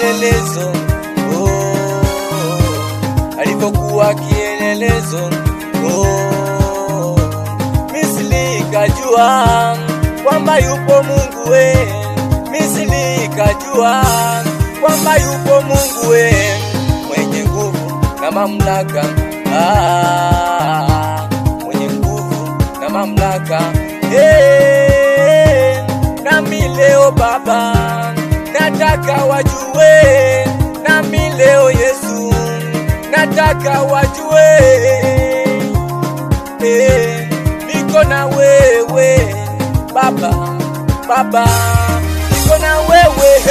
kielelezo, alipokuwa kielelezo. Misri ikajua kwamba yupo Mungu Misri ikajua kwamba yupo Mungu mwenye nguvu na mamlaka, mwenye nguvu na mamlaka. Nami leo Baba nataka wajue, nami leo Yesu nataka wajue, niko na wewe Baba, Baba niko na wewe